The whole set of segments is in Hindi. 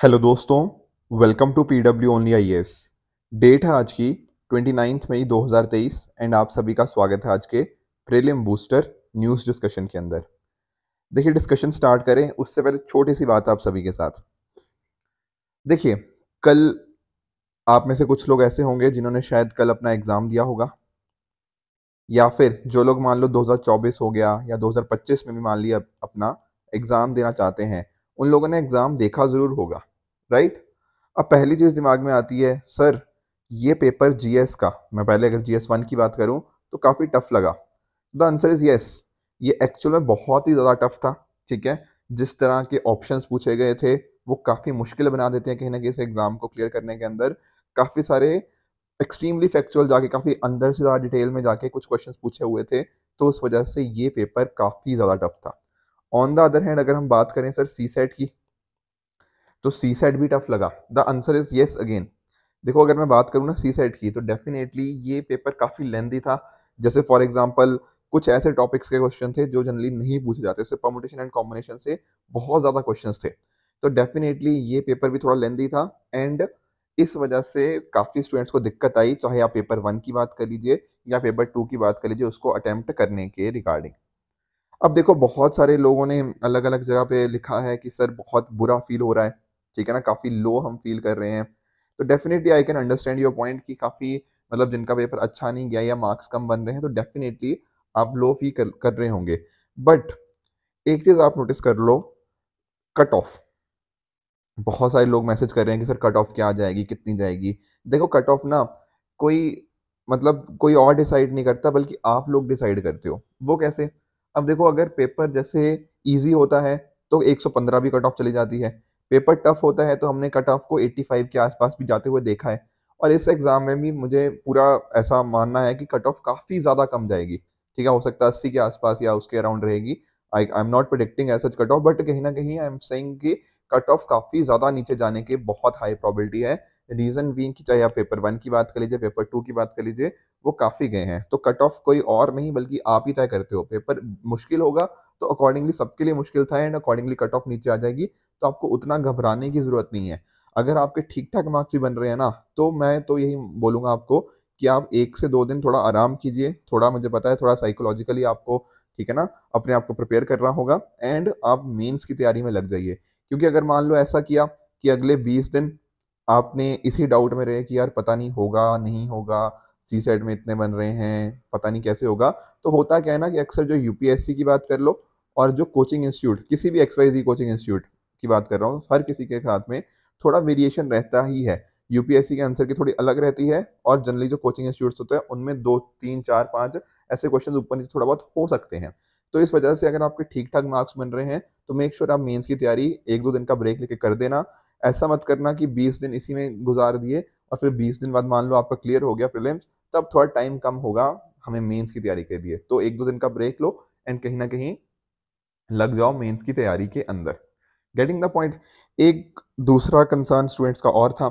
हेलो दोस्तों, welcome to PW only IAS. Date है आज की 29 मई 2023 एंड आप सभी का स्वागत है आज के प्रीलिम बूस्टर न्यूज़ डिस्कशन के अंदर। देखिए, डिस्कशन स्टार्ट करें उससे पहले छोटी सी बात आप सभी के साथ। देखिए, कल आप में से कुछ लोग ऐसे होंगे जिन्होंने शायद कल अपना एग्ज़ाम दिया होगा, या फिर जो लोग मान लो 2024 हो गया या 2025 में भी मान लिया अपना एग्ज़ाम देना चाहते हैं, उन लोगों ने एग्ज़ाम देखा ज़रूर होगा, राइट? अब पहली चीज़ दिमाग में आती है, सर ये पेपर जीएस का, मैं पहले अगर जीएस 1 की बात करूं तो काफ़ी टफ लगा। द आंसर इज यस, ये एक्चुअल में बहुत ही ज़्यादा टफ था। ठीक है, जिस तरह के ऑप्शंस पूछे गए थे वो काफ़ी मुश्किल बना देते हैं कहीं ना कहीं इस एग्ज़ाम को क्लियर करने के अंदर। काफ़ी सारे एक्सट्रीमली फैक्चुअल जाके काफ़ी अंदर से ज़्यादा डिटेल में जाके कुछ क्वेश्चंस पूछे हुए थे, तो उस वजह से ये पेपर काफ़ी ज़्यादा टफ था। ऑन द अदर हैंड अगर हम बात करें सर सी सेट की, तो सी सेट भी टफ लगा। The answer is yes again. देखो, अगर मैं बात करूँ ना सी सेट की, तो डेफिनेटली ये पेपर काफ़ी लेंदी था। जैसे फॉर एग्जांपल कुछ ऐसे टॉपिक्स के क्वेश्चन थे जो जनरली नहीं पूछे जाते, जैसे परमुटेशन एंड कॉम्बिनेशन से बहुत ज़्यादा क्वेश्चंस थे। तो डेफिनेटली ये पेपर भी थोड़ा लेंदी था एंड इस वजह से काफ़ी स्टूडेंट्स को दिक्कत आई, चाहे आप पेपर 1 की बात कर लीजिए या पेपर 2 की बात कर लीजिए, उसको अटेम्प्ट करने के रिगार्डिंग। अब देखो, बहुत सारे लोगों ने अलग-अलग जगह पे लिखा है कि सर बहुत बुरा फ़ील हो रहा है, ठीक है ना? काफ़ी लो हम फ़ील कर रहे हैं। तो definitely I can understand your point कि काफ़ी मतलब जिनका पेपर अच्छा नहीं गया या मार्क्स कम बन रहे हैं, तो डेफ़िनिटली आप लो फ़ील कर रहे होंगे। बट एक चीज़ आप नोटिस कर लो, कट ऑफ। बहुत सारे लोग मैसेज कर रहे हैं कि सर कट ऑफ क्या आ जाएगी, कितनी जाएगी? देखो, कट ऑफ ना कोई मतलब कोई और डिसाइड नहीं करता, बल्कि आप लोग डिसाइड करते हो। वो कैसे? अब देखो, अगर पेपर जैसे ईज़ी होता है तो 115 भी कट ऑफ चली जाती है। पेपर टफ होता है तो हमने कट ऑफ को 85 के आस-पास भी जाते हुए देखा है। और इस एग्ज़ाम में भी मुझे पूरा ऐसा मानना है कि कट ऑफ काफ़ी ज़्यादा कम जाएगी। ठीक है, हो सकता है 80 के आस-पास या उसके अराउंड रहेगी। I am not predicting as such cut off, but कहीं न कहीं आई एम सेइंग कि कट ऑफ काफ़ी ज़्यादा नीचे जाने की बहुत हाई प्रोबेबिलिटी है। रीज़न बीइंग कि चाहे आप पेपर 1 की बात कर लीजिए, पेपर 2 की बात कर लीजिए, वो काफ़ी गए हैं। तो कट ऑफ कोई और नहीं बल्कि आप ही तय करते हो। पेपर मुश्किल होगा तो अकॉर्डिंगली सबके लिए मुश्किल था एंड अकॉर्डिंगली कट ऑफ नीचे आ जाएगी, तो आपको उतना घबराने की ज़रूरत नहीं है। अगर आपके ठीक-ठाक मार्क्स भी बन रहे हैं ना, तो मैं तो यही बोलूँगा आपको कि आप 1 से 2 दिन थोड़ा आराम कीजिए। थोड़ा मुझे पता है, थोड़ा साइकोलॉजिकली आपको, ठीक है ना, अपने आप को प्रिपेयर करना होगा एंड आप मेंस की तैयारी में लग जाइए। क्योंकि अगर मान लो ऐसा किया कि अगले 20 दिन आपने इसी डाउट में रहे कि यार पता नहीं होगा, नहीं होगा, सीसेट में इतने बन रहे हैं, पता नहीं कैसे होगा, तो होता क्या है ना कि अक्सर जो यूपीएससी की बात कर लो और जो कोचिंग इंस्टीट्यूट, किसी भी एक्सवाईज़ेड कोचिंग इंस्टीट्यूट की बात कर रहा हूँ, हर किसी के साथ में थोड़ा वेरिएशन रहता ही है। यूपीएससी के आंसर की थोड़ी अलग रहती है और जनरली जो कोचिंग इंस्टीट्यूट्स होते हैं उनमें 2, 3, 4, 5 ऐसे क्वेश्चन ऊपर-नीचे थोड़ा बहुत हो सकते हैं। तो इस वजह से अगर आपके ठीक-ठाक मार्क्स बन रहे हैं, तो मेक श्योर आप मेंस की तैयारी 1-2 दिन का ब्रेक लेके कर देना। ऐसा मत करना कि 20 दिन इसी में गुज़ार दिए और फिर 20 दिन बाद मान लो आपका क्लियर हो गया प्रीलिम्स, तब थोड़ा टाइम कम होगा हमें मेंस की तैयारी के लिए। तो 1-2 दिन का ब्रेक लो एंड कहीं न कहीं लग जाओ मेंस की तैयारी के अंदर। Getting the point? एक दूसरा कंसर्न स्टूडेंट्स का और था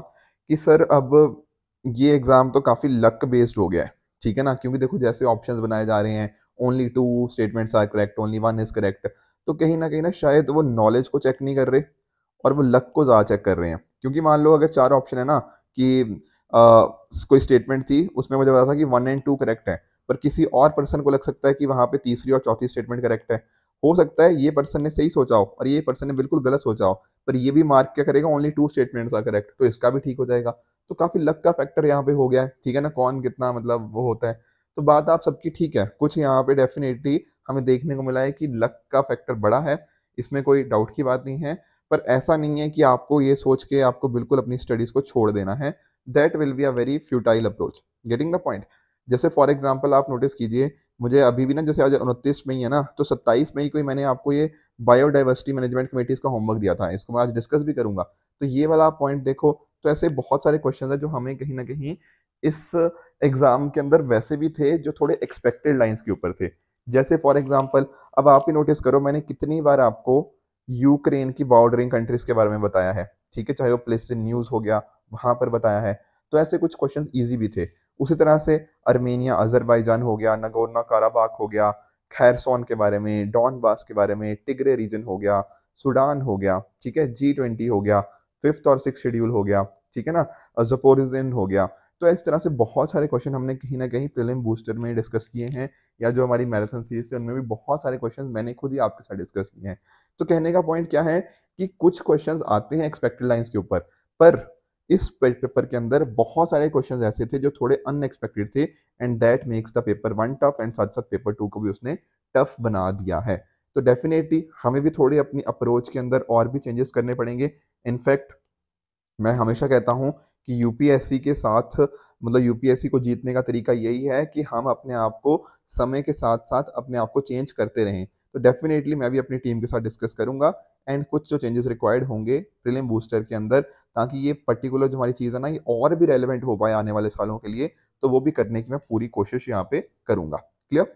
कि सर अब ये एग्ज़ाम तो काफ़ी लक बेस्ड हो गया है, ठीक है ना? क्योंकि देखो, जैसे ऑप्शंस बनाए जा रहे हैं, only 2 statements are correct, only 1 is correct, तो कहीं न कहीं ना शायद वो नॉलेज को चेक नहीं कर रहे और वो लक को ज़्यादा चेक कर रहे हैं। क्योंकि मान लो अगर 4 ऑप्शन है ना कि कोई स्टेटमेंट थी, उसमें मुझे पता था कि 1 एंड 2 करेक्ट है, पर किसी और पर्सन को लग सकता है कि वहाँ पे तीसरी और चौथी स्टेटमेंट करेक्ट है। हो सकता है ये पर्सन ने सही सोचा हो और ये पर्सन ने बिल्कुल गलत सोचा हो, पर ये भी मार्क क्या करेगा, ओनली 2 स्टेटमेंट्स आर करेक्ट, तो इसका भी ठीक हो जाएगा। तो काफ़ी लक का फैक्टर यहाँ पे हो गया है, ठीक है ना? कौन कितना मतलब वो होता है। तो बात आप सबकी ठीक है, कुछ यहाँ पे डेफ़िनेटली हमें देखने को मिला है कि लक का फैक्टर बड़ा है, इसमें कोई डाउट की बात नहीं है। पर ऐसा नहीं है कि आपको ये सोच के आपको बिल्कुल अपनी स्टडीज़ को छोड़ देना है। That will be a very futile approach. Getting the point? जैसे फॉर एग्ज़ाम्पल आप नोटिस कीजिए, मुझे अभी भी ना, जैसे आज 29 मई है ना, तो 27 मई को ही मैंने आपको ये बायोडायवर्सिटी मैनेजमेंट कमिटीज़ का होमवर्क दिया था। इसको मैं आज डिस्कस भी करूँगा। तो ये वाला आप पॉइंट देखो, तो ऐसे बहुत सारे क्वेश्चन हैं जो हमें कहीं न कहीं इस एग्ज़ाम के अंदर वैसे भी थे जो थोड़े एक्सपेक्टेड लाइन्स के ऊपर थे। जैसे फॉर एग्ज़ाम्पल अब आप ही नोटिस करो, मैंने कितनी बार आपको यूक्रेन की बॉर्डरिंग कंट्रीज़ के बारे में बताया है, ठीक है? चाहे वो प्लेस न्यूज़ हो गया, वहाँ पर बताया है। तो ऐसे कुछ क्वेश्चन ईज़ी भी थे। उसी तरह से अर्मेनिया, अज़रबैजान हो गया, नागोर्नो-काराबाख हो गया, खैरसॉन के बारे में, डॉनबास के बारे में, टिग्रे रीजन हो गया, सूडान हो गया, ठीक है? G20 हो गया, 5th और 6th शेड्यूल हो गया, ठीक है ना, ज़पोरिज़ियन हो गया। तो इस तरह से बहुत सारे क्वेश्चन हमने कहीं ना कहीं प्रीलिम बूस्टर में डिस्कस किए हैं, या जो हमारी मैराथन सीरीज थी उनमें भी बहुत सारे क्वेश्चन मैंने खुद ही आपके साथ डिस्कस किए हैं। तो कहने का पॉइंट क्या है कि कुछ क्वेश्चंस आते हैं एक्सपेक्टेड लाइंस के ऊपर, पर इस पेपर के अंदर बहुत सारे क्वेश्चंस ऐसे थे जो थोड़े अनएक्सपेक्टेड थे, and that makes the paper 1 tough, and साथ साथ पेपर 2 को भी उसने टफ बना दिया है। तो डेफिनेटली हमें भी थोड़ी अपनी अप्रोच के अंदर और भी चेंजेस करने पड़ेंगे। इनफैक्ट मैं हमेशा कहता हूँ कि यूपीएससी के साथ, मतलब यूपीएससी को जीतने का तरीका यही है कि हम अपने आप को समय के साथ साथ अपने आप को चेंज करते रहें। तो डेफिनेटली मैं भी अपनी टीम के साथ डिस्कस करूंगा, एंड कुछ जो चेंजेस रिक्वायर्ड होंगे प्रीलिम बूस्टर के अंदर, ताकि ये पर्टिकुलर जो हमारी चीज़ है ना ये और भी रेलिवेंट हो पाए आने वाले सालों के लिए, तो वो भी करने की मैं पूरी कोशिश यहाँ पे करूंगा। क्लियर?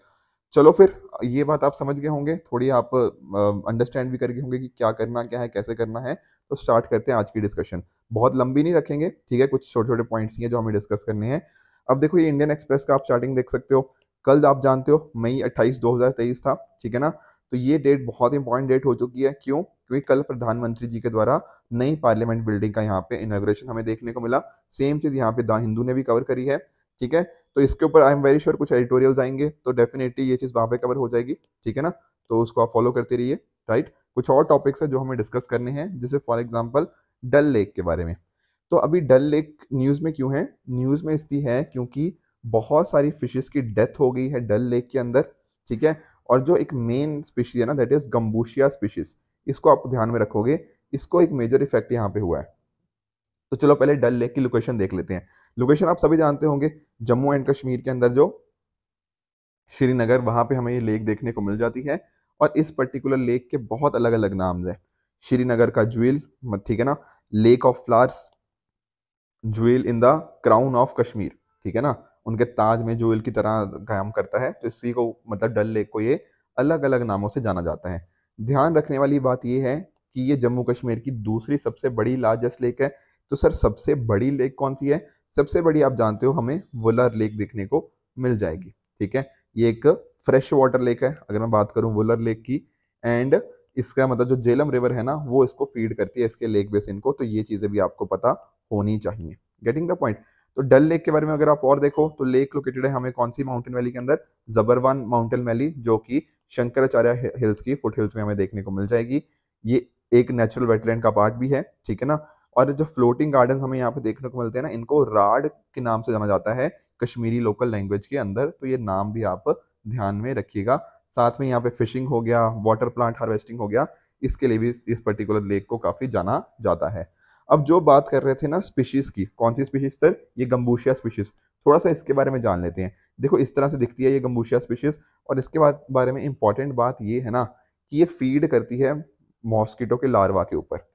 चलो फिर, ये बात आप समझ गए होंगे, थोड़ी आप अंडरस्टैंड भी कर गए होंगे कि क्या करना क्या है, कैसे करना है। तो स्टार्ट करते हैं आज की डिस्कशन। बहुत लंबी नहीं रखेंगे, ठीक है, कुछ छोटे छोटे पॉइंट्स ही हैं जो हमें डिस्कस करने हैं। अब देखो, ये इंडियन एक्सप्रेस का आप स्टार्टिंग देख सकते हो। कल आप जानते हो मई 28 2023 था, ठीक है ना। तो ये डेट बहुत इंपॉर्टेंट डेट हो चुकी है। क्यों? क्योंकि कल प्रधानमंत्री जी के द्वारा नई पार्लियामेंट बिल्डिंग का यहाँ पे इनॉग्रेशन हमें देखने को मिला। सेम चीज़ यहाँ पे द हिंदू ने भी कवर करी है, ठीक है। तो इसके ऊपर आई एम वेरी श्योर कुछ एडिटोरियल्स आएंगे, तो डेफिनेटली ये चीज़ वहाँ पे कवर हो जाएगी, ठीक है ना। तो उसको आप फॉलो करते रहिए, राइट। कुछ और टॉपिक्स है जो हमें डिस्कस करने हैं, जैसे फॉर एग्जांपल डल लेक के बारे में। तो अभी डल लेक न्यूज़ में क्यों है? न्यूज़ में इसलिए है क्योंकि बहुत सारी फिशेस की डेथ हो गई है डल लेक के अंदर, ठीक है। और जो एक मेन स्पीशीज है ना, दैट इज गम्बूशिया स्पीशीज, इसको आप ध्यान में रखोगे, इसको एक मेजर इफेक्ट यहाँ पे हुआ है। तो चलो पहले डल लेक की लोकेशन देख लेते हैं। लोकेशन आप सभी जानते होंगे, जम्मू एंड कश्मीर के अंदर जो श्रीनगर, वहां पे हमें ये लेक देखने को मिल जाती है। और इस पर्टिकुलर लेक के बहुत अलग अलग नाम है। श्रीनगर का ज्वेल, ठीक है ना, lake of flowers, jewel in the crown of Kashmir, ठीक है ना, उनके ताज में ज्वेल की तरह काम करता है। तो इसी को, मतलब डल लेक को, ये अलग अलग नामों से जाना जाता है। ध्यान रखने वाली बात ये है कि ये जम्मू कश्मीर की दूसरी सबसे बड़ी लार्जेस्ट लेक है। तो सर सबसे बड़ी लेक कौन सी है? सबसे बड़ी आप जानते हो, हमें वुलर लेक देखने को मिल जाएगी, ठीक है। ये एक फ्रेश वाटर लेक है अगर मैं बात करूं वुलर लेक की, एंड इसका मतलब जो जेलम रिवर है ना, वो इसको फीड करती है, इसके लेक बेसिन को। तो ये चीजें भी आपको पता होनी चाहिए। Getting the point? तो डल लेक के बारे में अगर आप और देखो, तो लेक लोकेटेड है हमें कौन सी माउंटेन वैली के अंदर? जबरवान माउंटेन वैली, जो कि शंकराचार्य हिल्स की फुट हिल्स में हमें देखने को मिल जाएगी। ये एक नेचुरल वेटलैंड का पार्ट भी है, ठीक है ना। और जो फ्लोटिंग गार्डन हमें यहाँ पे देखने को मिलते हैं ना, इनको राड के नाम से जाना जाता है कश्मीरी लोकल लैंग्वेज के अंदर। तो ये नाम भी आप ध्यान में रखिएगा। साथ में यहाँ पे फिशिंग हो गया, वाटर प्लांट हार्वेस्टिंग हो गया, इसके लिए भी इस पर्टिकुलर लेक को काफी जाना जाता है। अब जो बात कर रहे थे ना स्पीशीज की, कौन सी स्पीशीज सर? ये गम्बूशिया स्पीशीज। थोड़ा सा इसके बारे में जान लेते हैं। देखो इस तरह से दिखती है ये गम्बूशिया स्पीशीज। और इसके बाद बारे में इंपॉर्टेंट बात ये है ना कि ये फीड करती है मॉस्किटो के लार्वा के ऊपर।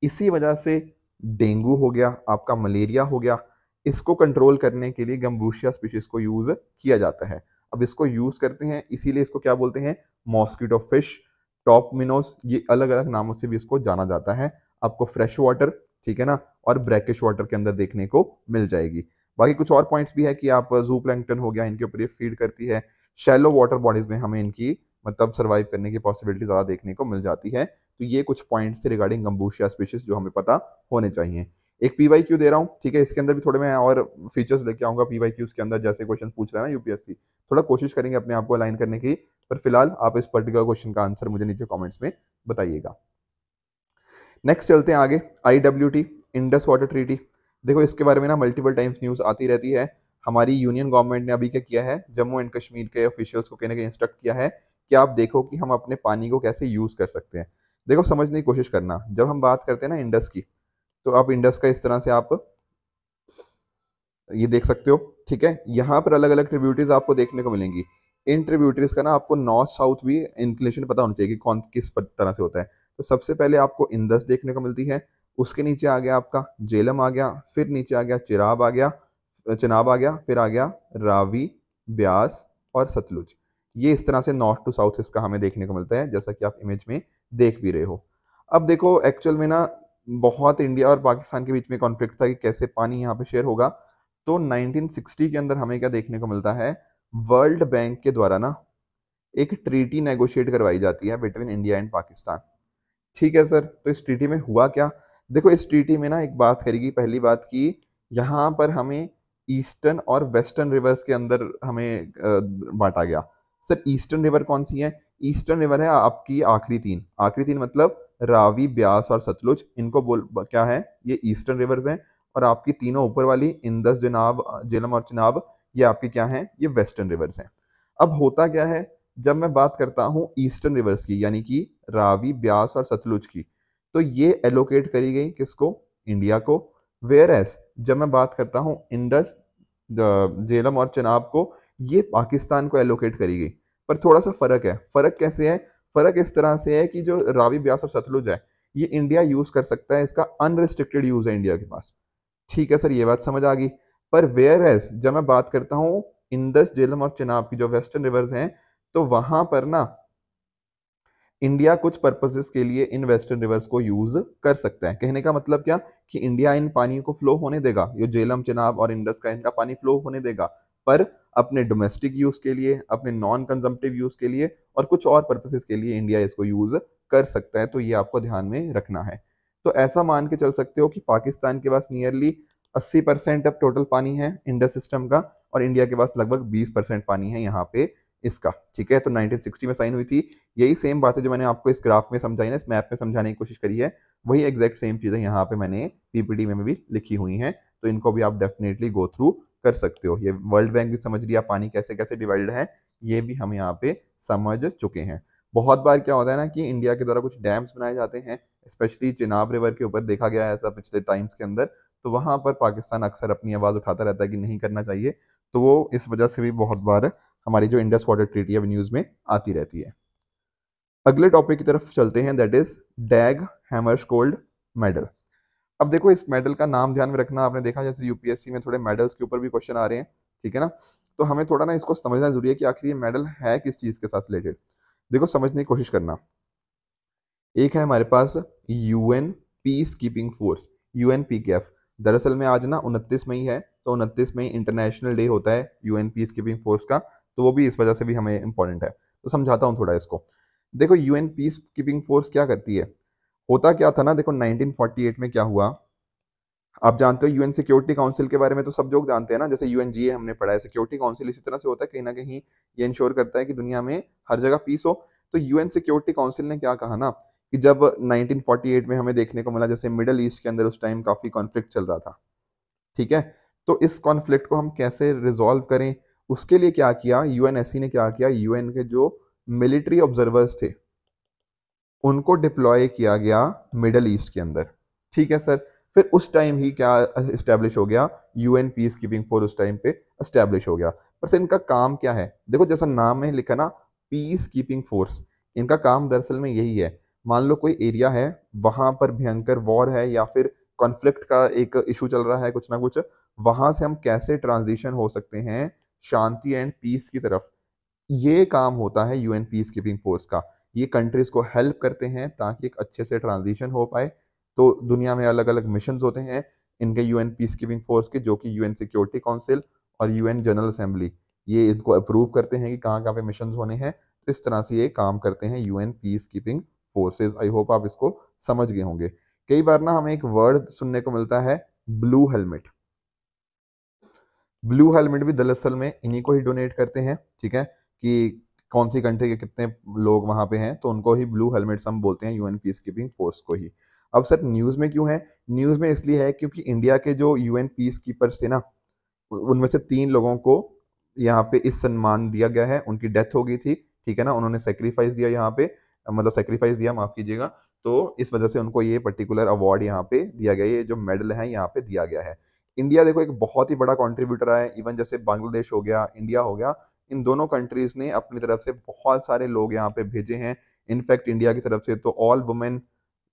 इसी वजह से डेंगू हो गया, आपका मलेरिया हो गया, इसको कंट्रोल करने के लिए गम्बूशिया स्पीशीज को यूज किया जाता है। अब इसको यूज करते हैं, इसीलिए इसको क्या बोलते हैं? मॉस्किटो फिश, टॉप मिनोस, ये अलग अलग नामों से भी इसको जाना जाता है। आपको फ्रेश वाटर, ठीक है ना, और ब्रैकिश वाटर के अंदर देखने को मिल जाएगी। बाकी कुछ और पॉइंट्स भी है कि आप जू प्लैंकटन हो गया, इनके ऊपर ये फीड करती है। शैलो वाटर बॉडीज में हमें इनकी, मतलब सर्वाइव करने की पॉसिबिलिटी ज़्यादा देखने को मिल जाती है। तो ये कुछ पॉइंट्स थे रिगार्डिंग गम्बूशिया स्पीशीज जो हमें पता होने चाहिए। एक पीवाईक्यू दे रहा हूँ, ठीक है, इसके अंदर भी थोड़े मैं और फीचर्स लेके आऊंगा पीवाईक्यूज के अंदर, जैसे क्वेश्चन पूछ रहा है ना यूपीएससी, थोड़ा कोशिश करेंगे अपने आप को अलाइन करने की। पर फिलहाल आप इस पर्टिकुलर क्वेश्चन का आंसर मुझे नीचे कमेंट्स में बताइएगा। नेक्स्ट चलते हैं आगे। IWT, Indus water treaty. देखो इसके बारे में ना मल्टीपल टाइम्स न्यूज आती रहती है। हमारी यूनियन गवर्नमेंट ने अभी क्या किया है, जम्मू एंड कश्मीर के ऑफिशियल्स को कहीं ना कहीं इंस्ट्रक्ट किया है कि आप देखो कि हम अपने पानी को कैसे यूज कर सकते हैं। देखो समझने की कोशिश करना, जब हम बात करते हैं ना इंडस की, तो आप इंडस का इस तरह से आप ये देख सकते हो, ठीक है। यहाँ पर अलग अलग ट्रिब्यूटरीज आपको देखने को मिलेंगी। इन ट्रिब्यूटरीज का ना आपको नॉर्थ साउथ भी इंक्लिनेशन पता होना चाहिए कि कौन किस तरह से होता है। तो सबसे पहले आपको इंदस देखने को मिलती है, उसके नीचे आ गया आपका जेलम आ गया, फिर नीचे आ गया चिराब आ गया, चिनाब आ गया, फिर आ गया रावी, ब्यास और सतलुज। ये इस तरह से नॉर्थ टू साउथ इसका हमें देखने को मिलता है, जैसा कि आप इमेज में देख भी रहे हो। अब देखो एक्चुअल में ना बहुत इंडिया और पाकिस्तान के बीच में कॉन्फ्लिक्ट था कि कैसे पानी यहाँ पे शेयर होगा। तो 1960 के अंदर हमें क्या देखने को मिलता है, वर्ल्ड बैंक के द्वारा ना एक ट्रीटी नेगोशिएट करवाई जाती है बिटवीन इंडिया एंड पाकिस्तान। ठीक है सर, तो इस ट्रीटी में हुआ क्या? देखो इस ट्रीटी में ना एक बात करेगी, पहली बात की यहाँ पर हमें ईस्टर्न और वेस्टर्न रिवर्स के अंदर हमें बांटा गया। सर ईस्टर्न रिवर कौन सी है? ईस्टर्न रिवर है आपकी आखिरी तीन मतलब रावी, ब्यास और सतलुज, इनको बोल क्या है, ये ईस्टर्न रिवर्स हैं। और आपकी तीनों ऊपर वाली इंदस, जनाब, झेलम और चिनाब, ये आपकी क्या है, ये वेस्टर्न रिवर्स हैं। अब होता क्या है, जब मैं बात करता हूँ ईस्टर्न रिवर्स की यानी कि रावी, ब्यास और सतलुज की, तो ये एलोकेट करी गई किसको? इंडिया को। वेयर एस जब मैं बात करता हूँ इंडस, झेलम और चिनाब को, ये पाकिस्तान को एलोकेट करी गई। पर थोड़ा सा फर्क है। फर्क कैसे है? फर्क इस तरह से है कि जो रावी, ब्यास और सतलुज है, ये इंडिया यूज कर सकता है, इसका अनरिस्ट्रिक्टेड यूज है इंडिया के पास। ठीक है सर, ये बात समझ आ गई। पर वेयर एज जब मैं बात करता हूँ इंडस, झेलम और चिनाब की जो वेस्टर्न रिवर्स हैं, तो वहां पर ना इंडिया कुछ पर्पसेस के लिए इन वेस्टर्न रिवर्स को यूज कर सकता है। कहने का मतलब क्या, कि इंडिया इन पानी को फ्लो होने देगा, ये झेलम, चिनाब और इंडस का इनका पानी फ्लो होने देगा, पर अपने डोमेस्टिक यूज के लिए, अपने नॉन कंजम्पटिव यूज के लिए और कुछ और पर्पसेस के लिए इंडिया इसको यूज कर सकता है। तो ये आपको ध्यान में रखना है। तो ऐसा मान के चल सकते हो कि पाकिस्तान के पास नियरली 80% अब टोटल पानी है इंडस सिस्टम का, और इंडिया के पास लगभग 20% पानी है यहाँ पे इसका। ठीक है, तो 1960 में साइन हुई थी। यही सेम बात है जो मैंने आपको इस ग्राफ में समझाई ना, इस मैप में समझाने की कोशिश करी है, वही एग्जैक्ट सेम चीज़ें यहाँ पे मैंने पीपीटी में भी लिखी हुई हैं। तो इनको भी आप डेफिनेटली गो थ्रू कर सकते हो। ये वर्ल्ड बैंक भी समझ लिया, पानी कैसे कैसे डिवाइडेड है, ये भी हम यहाँ पे समझ चुके हैं। बहुत बार क्या होता है ना कि इंडिया के द्वारा कुछ डैम्स बनाए जाते हैं, स्पेशली चिनाब रिवर के ऊपर देखा गया है ऐसा पिछले टाइम्स के अंदर। तो वहां पर पाकिस्तान अक्सर अपनी आवाज़ उठाता रहता है कि नहीं करना चाहिए। तो वो इस वजह से भी बहुत बार हमारी जो इंडस वाटर ट्रीटी है न्यूज़ में आती रहती है। अगले टॉपिक की तरफ चलते हैं, दैट इज डैग हैमरशोल्ड मेडल। अब देखो इस मेडल का नाम ध्यान में रखना, आपने देखा जैसे यूपीएससी में थोड़े मेडल्स के ऊपर भी क्वेश्चन आ रहे हैं, ठीक है ना। तो हमें थोड़ा ना इसको समझना जरूरी है कि आखिर ये मेडल है किस चीज के साथ रिलेटेड। देखो समझने की कोशिश करना। एक है हमारे पास यूएन पीस कीपिंग फोर्स, यूएनपीकेएफ। दरअसल में आज ना 29 मई है, तो 29 मई इंटरनेशनल डे होता है यूएन पीस कीपिंग फोर्स का। तो वो भी इस वजह से भी हमें इंपॉर्टेंट है। तो समझाता हूँ थोड़ा इसको। देखो यूएन पीस कीपिंग फोर्स क्या करती है, होता क्या था ना, देखो 1948 में क्या हुआ, आप जानते हो यूएन सिक्योरिटी काउंसिल के बारे में तो सब लोग जानते हैं ना, जैसे यूएनजीए हमने पढ़ा है, सिक्योरिटी काउंसिल इसी तरह से होता है, कहीं ना कहीं ये इंश्योर करता है कि दुनिया में हर जगह पीस हो। तो यूएन सिक्योरिटी काउंसिल ने क्या कहा ना, कि जब 1948 में हमें देखने को मिला जैसे मिडल ईस्ट के अंदर उस टाइम काफी कॉन्फ्लिक्ट चल रहा था, ठीक है, तो इस कॉन्फ्लिक्ट को हम कैसे रिजॉल्व करें, उसके लिए क्या किया यूएनएससी ने, क्या किया, यूएन के जो मिलिट्री ऑब्जर्वर्स थे उनको डिप्लॉय किया गया मिडल ईस्ट के अंदर। ठीक है सर, फिर उस टाइम ही क्या एस्टेब्लिश हो गया, यूएन पीस कीपिंग फोर्स उस टाइम पे एस्टेब्लिश हो गया। पर सर इनका काम क्या है, देखो जैसा नाम में लिखा ना पीस कीपिंग फोर्स, इनका काम दरअसल में यही है, मान लो कोई एरिया है, वहां पर भयंकर वॉर है या फिर कॉन्फ्लिक्ट का एक इशू चल रहा है कुछ ना कुछ, वहां से हम कैसे ट्रांजिशन हो सकते हैं शांति एंड पीस की तरफ, ये काम होता है यूएन पीस कीपिंग फोर्स का। ये कंट्रीज को हेल्प करते हैं ताकि एक अच्छे से ट्रांजिशन हो पाए। तो दुनिया में अलग अलग मिशन होते हैं इनके यूएन पीस कीपिंग फोर्स के, जो कि यूएन सिक्योरिटी काउंसिल और यूएन जनरल असेंबली ये इनको अप्रूव करते हैं कि कहाँ कहाँ पे मिशन होने हैं। तो इस तरह से ये काम करते हैं UN peace keeping forces. I hope आप इसको समझ गए होंगे। कई बार ना हमें एक वर्ड सुनने को मिलता है ब्लू हेलमेट। ब्लू हेलमेट भी दरअसल में इन्हीं को ही डोनेट करते हैं, ठीक है, कि कौन सी कंट्री के कितने लोग वहां पे हैं तो उनको ही ब्लू हेलमेट्स हम बोलते हैं, यूएन पीस कीपिंग फोर्स को ही। अब सर न्यूज में क्यों है, न्यूज में इसलिए है क्योंकि इंडिया के जो यूएन पीस कीपर्स थे ना, उनमें से 3 लोगों को यहाँ पे इस सम्मान दिया गया है, उनकी डेथ हो गई थी, ठीक है ना, उन्होंने सेक्रीफाइस दिया यहाँ पे, मतलब सेक्रीफाइस दिया, माफ कीजिएगा। तो इस वजह से उनको ये पर्टिकुलर अवार्ड यहाँ पे दिया गया, ये जो मेडल है यहाँ पे दिया गया है। इंडिया देखो एक बहुत ही बड़ा कंट्रीब्यूटर है, इवन जैसे बांग्लादेश हो गया, इंडिया हो गया, इन दोनों कंट्रीज ने अपनी तरफ से बहुत सारे लोग यहाँ पे भेजे हैं। इनफैक्ट इंडिया की तरफ से तो ऑल वुमेन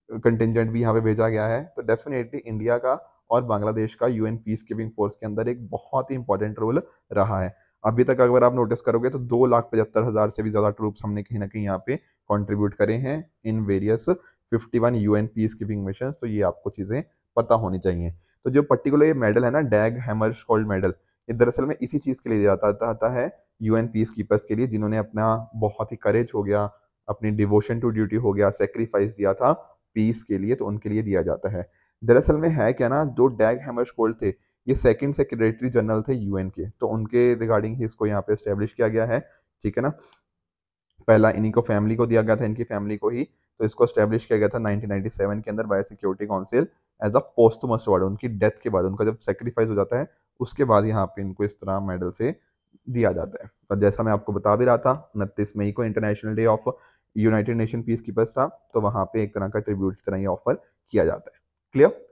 कंटिजेंट भी यहाँ पे भेजा गया है। तो डेफिनेटली इंडिया का और बांग्लादेश का यूएन पीस कीपिंग फोर्स के अंदर एक बहुत ही इंपॉर्टेंट रोल रहा है। अभी तक अगर आप नोटिस करोगे तो 2,75,000 से भी ज्यादा ट्रूप्स हमने कहीं ना कहीं यहाँ पे कंट्रीब्यूट करे हैं in various 51 UN peace keeping mission. तो ये आपको चीजें पता होनी चाहिए। तो जो पर्टिकुलर ये मेडल है ना, डैग हैमरशोल्ड मेडल, ये दरअसल में इसी चीज के लिए दिया जाता है यूएन पीस कीपर्स के लिए, जिन्होंने अपना बहुत ही करेज हो गया, अपनी डिवोशन टू ड्यूटी हो गया, सेक्रीफाइस दिया था पीस के लिए, तो उनके लिए दिया जाता है। दरअसल में है क्या ना, जो डैग हैमरशोल्ड थे ये सेकंड सेक्रेटरी जनरल थे यूएन के, तो उनके रिगार्डिंग ही इसको यहाँ पे एस्टेब्लिश किया गया है, ठीक है ना। पहला इन्हीं को फैमिली को दिया गया था, इनकी फैमिली को ही, तो इसको एस्टेब्लिश किया गया था 1997 के अंदर by security council as a posthumous award. उनकी डेथ के बाद, उनका जब सेक्रीफाइस हो जाता है उसके बाद यहाँ पे इनको इस तरह मेडल से दिया जाता है। तो जैसा मैं आपको बता भी रहा था, 29 मई को international day of United nation peace keepers था, तो वहाँ पे एक तरह का ट्रिब्यूट की तरह ये ऑफर किया जाता है। क्लियर।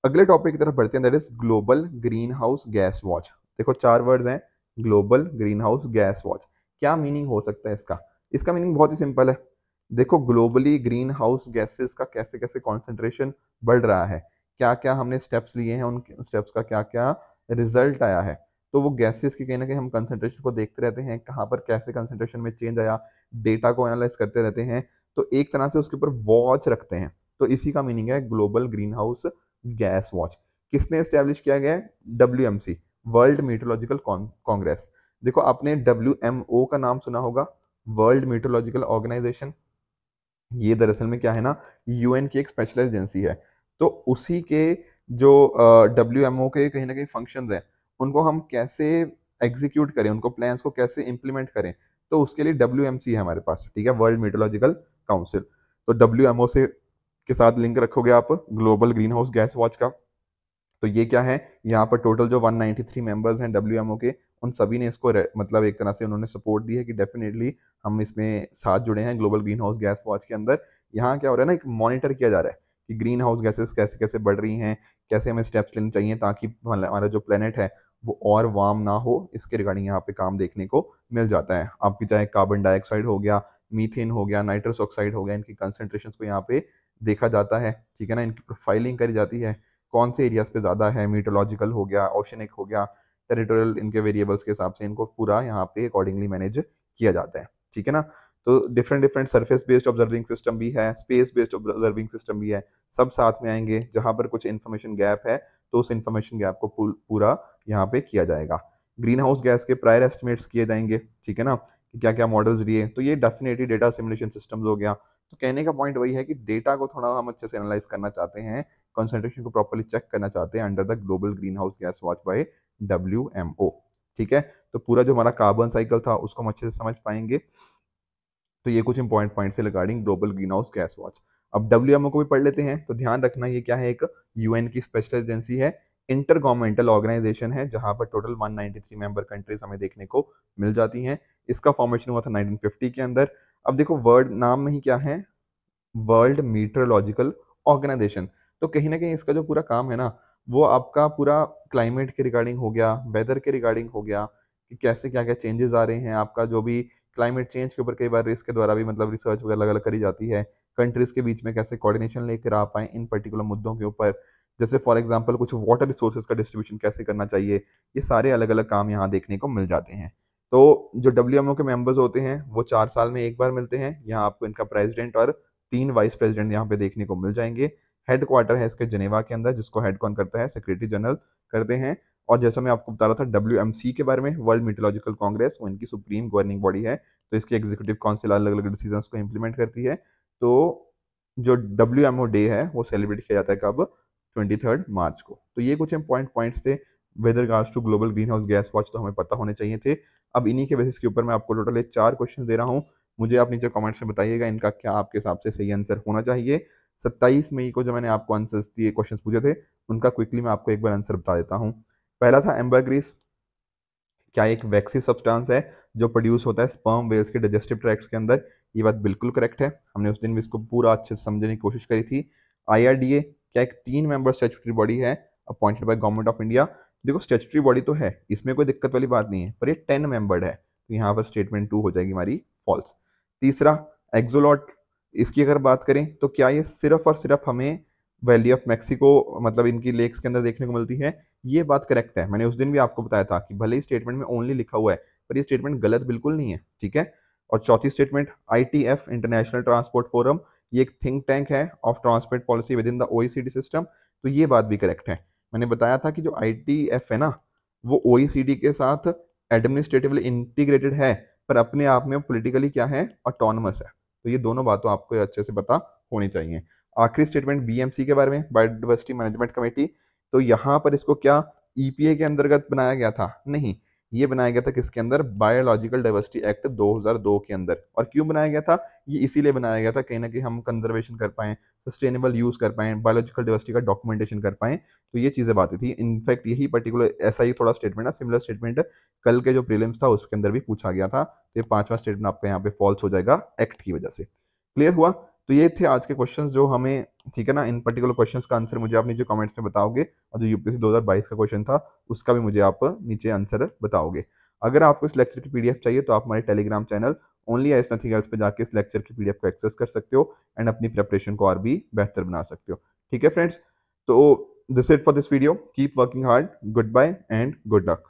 अगले टॉपिक की तरफ बढ़ते हैं, that is global greenhouse gas watch. देखो 4 वर्ड्स हैं, global greenhouse gas watch. क्या मीनिंग हो सकता है इसका? इसका मीनिंग बहुत ही सिंपल है। देखो ग्लोबली ग्रीन हाउस गैसेस का कैसे कैसे कॉन्सेंट्रेशन बढ़ रहा है, क्या क्या हमने स्टेप्स लिए हैं, उन स्टेप्स का क्या क्या रिजल्ट आया है। तो वो गैसेस की कहीं ना कहीं हम कंसंट्रेशन को देखते रहते हैं, कहाँ पर कैसे कंसंट्रेशन में चेंज आया, डेटा को एनालाइज करते रहते हैं, तो एक तरह से उसके ऊपर वॉच रखते हैं। तो इसी का मीनिंग है global greenhouse gas watch. किसने एस्टेब्लिश किया गया है? WMC, world meteorological Congress. देखो आपने WMO का नाम सुना होगा, वर्ल्ड मीटरोलॉजिकल ऑर्गेनाइजेशन। ये दरअसल में क्या है ना, यूएन की एक स्पेशलाइज्ड एजेंसी है। तो उसी के जो WMO के कहीं ना कहीं फंक्शंस हैं, उनको हम कैसे एग्जीक्यूट करें, उनको प्लान्स को कैसे इंप्लीमेंट करें, तो उसके लिए WMC है हमारे पास, ठीक है, वर्ल्ड मीटरोलॉजिकल काउंसिल। तो WMO से के साथ लिंक रखोगे आप global greenhouse gas watch का। तो ये क्या है, यहाँ पर टोटल जो 193 मेंबर्स हैं WMO के, उन सभी ने इसको मतलब एक तरह से उन्होंने सपोर्ट दी है कि डेफिनेटली हम इसमें साथ जुड़े हैं global greenhouse gas watch के अंदर। यहाँ क्या हो रहा है ना, एक मॉनिटर किया जा रहा है कि ग्रीन हाउस गैसेस कैसे कैसे बढ़ रही हैं, कैसे हमें स्टेप्स लेने चाहिए ताकि हमारा जो प्लेनेट है वो और वार्म ना हो। इसके रिगार्डिंग यहाँ पे काम देखने को मिल जाता है। आपकी चाहे कार्बन डाइऑक्साइड हो गया, मीथेन हो गया, नाइट्रस ऑक्साइड हो गया, इनकी कंसेंट्रेशन को यहाँ पे देखा जाता है, ठीक है ना। इनकी प्रोफाइलिंग करी जाती है, कौन से एरियाज पे ज़्यादा है, मीटोलॉजिकल हो गया, ओशनिक हो गया, टेरिटोरियल, इनके वेरिएबल्स के हिसाब से इनको पूरा यहाँ पे अकॉर्डिंगली मैनेज किया जाता है, ठीक है ना। तो different different surface based observing system भी है, स्पेस बेस्ड ऑब्जर्विंग सिस्टम भी है, सब साथ में आएंगे। जहाँ पर कुछ इन्फॉर्मेशन गैप है तो उस इन्फॉर्मेशन गैप को पूरा यहाँ पे किया जाएगा। ग्रीन हाउस गैस के प्रायर एस्टिमेट्स किए जाएंगे, ठीक है ना, कि क्या क्या मॉडल्स लिए। तो ये डेफिनेटली डेटा सिमुलेशन सिस्टम्स हो गया। तो कहने का पॉइंट वही है कि डेटा को थोड़ा हम अच्छे से एनालाइज करना चाहते हैं, कंसंट्रेशन को प्रॉपर्ली चेक करना चाहते हैं under the global greenhouse gas watch by WMO, ठीक है। तो पूरा जो हमारा कार्बन साइकिल था उसको हम अच्छे से समझ पाएंगे। तो ये कुछ इंपॉर्टेंट पॉइंट से regarding global greenhouse gas watch. अब WMO को भी पढ़ लेते हैं। तो ध्यान रखना ये क्या है, एक यूएन की स्पेशल एजेंसी है, इंटर गवर्नमेंटल ऑर्गेनाइजेशन है, जहां पर टोटल 193 मेंबर कंट्रीज हमें देखने को मिल जाती हैं। इसका फॉर्मेशन हुआ था 1950 के अंदर। अब देखो वर्ड नाम में ही क्या है, वर्ल्ड मीटरोलॉजिकल ऑर्गेनाइजेशन। तो कहीं ना कहीं इसका जो पूरा काम है ना, वो आपका पूरा क्लाइमेट के रिगार्डिंग हो गया, वेदर के रिगार्डिंग हो गया, कि कैसे क्या क्या चेंजेस आ रहे हैं। आपका जो भी क्लाइमेट चेंज के ऊपर कई बार रिस्क के द्वारा भी मतलब रिसर्च वगैरह अलग अलग करी जाती है, कंट्रीज के बीच में कैसे कोऑर्डिनेशन लेकर आ पाए इन पर्टिकुलर मुद्दों के ऊपर। जैसे फॉर एग्जांपल कुछ वाटर रिसोर्सेज का डिस्ट्रीब्यूशन कैसे करना चाहिए, ये सारे अलग अलग काम यहाँ देखने को मिल जाते हैं। तो जो WMO के मेंबर्स होते हैं वो 4 साल में एक बार मिलते हैं। यहाँ आपको इनका प्रेसिडेंट और 3 वाइस प्रेसिडेंट यहाँ पे देखने को मिल जाएंगे। हेड क्वार्टर है इसके जनेवा के अंदर, जिसको हेड कौन करता है, सेक्रेटरी जनरल करते हैं। और जैसा मैं आपको बता रहा था WMC के बारे में, वर्ल्ड मीटरोलॉजिकल कांग्रेस, वो इनकी सुप्रीम गवर्निंग बॉडी है। तो इसकी एग्जीक्यूटिव काउंसिल अलग अलग डिसीजंस को इंप्लीमेंट करती है। तो जो WMO डे है वो सेलिब्रेट किया जाता है कब, 23 मार्च को। तो ये कुछ इंपॉर्टेंट पॉइंट्स थे with regards to global greenhouse gas watch, तो हमें पता होने चाहिए थे। अब इन्हीं के बेसिस के ऊपर मैं आपको टोटल 4 क्वेश्चन दे रहा हूँ। मुझे आप नीचे कमेंट्स में बताइएगा इनका क्या आपके हिसाब से सही आंसर होना चाहिए। 27 मई को जो मैंने आपको आंसर्स दिए, क्वेश्चन पूछे थे, उनका क्विकली मैं आपको एक बार आंसर बता देता हूँ। पहला था एम्बरग्रीस, क्या एक वैक्सी सब्सटेंस है जो प्रोड्यूस होता है स्पर्म वेल्स के डाइजेस्टिव ट्रैक्ट्स के अंदर? ये बात बिल्कुल करेक्ट है, हमने उस दिन भी इसको पूरा अच्छे से समझने की कोशिश करी थी। IRDA क्या एक 3 मेंबर स्टैट्यूटरी बॉडी है appointed by government of India? देखो स्टैट्यूटरी बॉडी तो है, इसमें कोई दिक्कत वाली बात नहीं है, पर ये 10 मेंबर्ड है, तो यहाँ पर स्टेटमेंट 2 हो जाएगी हमारी फॉल्स। तीसरा एक्सोलॉट, इसकी अगर बात करें तो क्या ये सिर्फ और सिर्फ हमें वैली ऑफ मैक्सिको मतलब इनकी लेक्स के अंदर देखने को मिलती है? ये बात करेक्ट है, मैंने उस दिन भी आपको बताया था कि भले ही स्टेटमेंट में ओनली लिखा हुआ है पर ये स्टेटमेंट गलत बिल्कुल नहीं है, ठीक है। और चौथी statement ITF international transport forum, ये एक थिंक टैंक है of transport policy with in the OECD system, तो ये बात भी करेक्ट है। मैंने बताया था कि जो ITF है ना, वो OECD के साथ एडमिनिस्ट्रेटिवली इंटीग्रेटेड है, पर अपने आप में पॉलिटिकली क्या है, ऑटोनमस है। तो ये दोनों बातों आपको अच्छे से पता होनी चाहिए। आखिरी स्टेटमेंट बीएमसी के बारे में, बायोडाइवर्सिटी मैनेजमेंट कमेटी, तो यहाँ पर इसको क्या ईपीए के अंतर्गत बनाया गया था? नहीं, ये बनाया गया था किसके अंदर? बायोलॉजिकल डाइवर्सिटी एक्ट 2002 के अंदर। और क्यों बनाया गया था? ये इसीलिए बनाया गया था कहीं ना कहीं हम कंजर्वेशन कर पाएँ, सस्टेनेबल यूज़ कर पाएँ, बायोलॉजिकल डाइवर्सिटी का डॉक्यूमेंटेशन कर पाएँ, तो ये चीज़ें बातें थी। इनफैक्ट यही पर्टिकुलर ऐसा ही थोड़ा स्टेटमेंट है, सिमिलर स्टेटमेंट कल के जो प्रीलिम्स था उसके अंदर भी पूछा गया था। तो ये 5वां स्टेटमेंट आपका यहाँ पे फॉल्स हो जाएगा एक्ट की वजह से। क्लियर हुआ? तो ये थे आज के क्वेश्चंस जो हमें, ठीक है ना, इन पर्टिकुलर क्वेश्चंस का आंसर मुझे आप नीचे कमेंट्स में बताओगे, और जो यूपीएससी 2022 का क्वेश्चन था उसका भी मुझे आप नीचे आंसर बताओगे। अगर आपको इस लेक्चर की पीडीएफ चाहिए तो आप हमारे Telegram channel only ice nothing else पे जाके इस लेक्चर की पीडीएफ को एक्सेस कर सकते हो एंड अपनी प्रिपरेशन को और भी बेहतर बना सकते हो। ठीक है फ्रेंड्स, तो this it for this video, keep working hard, goodbye and good luck.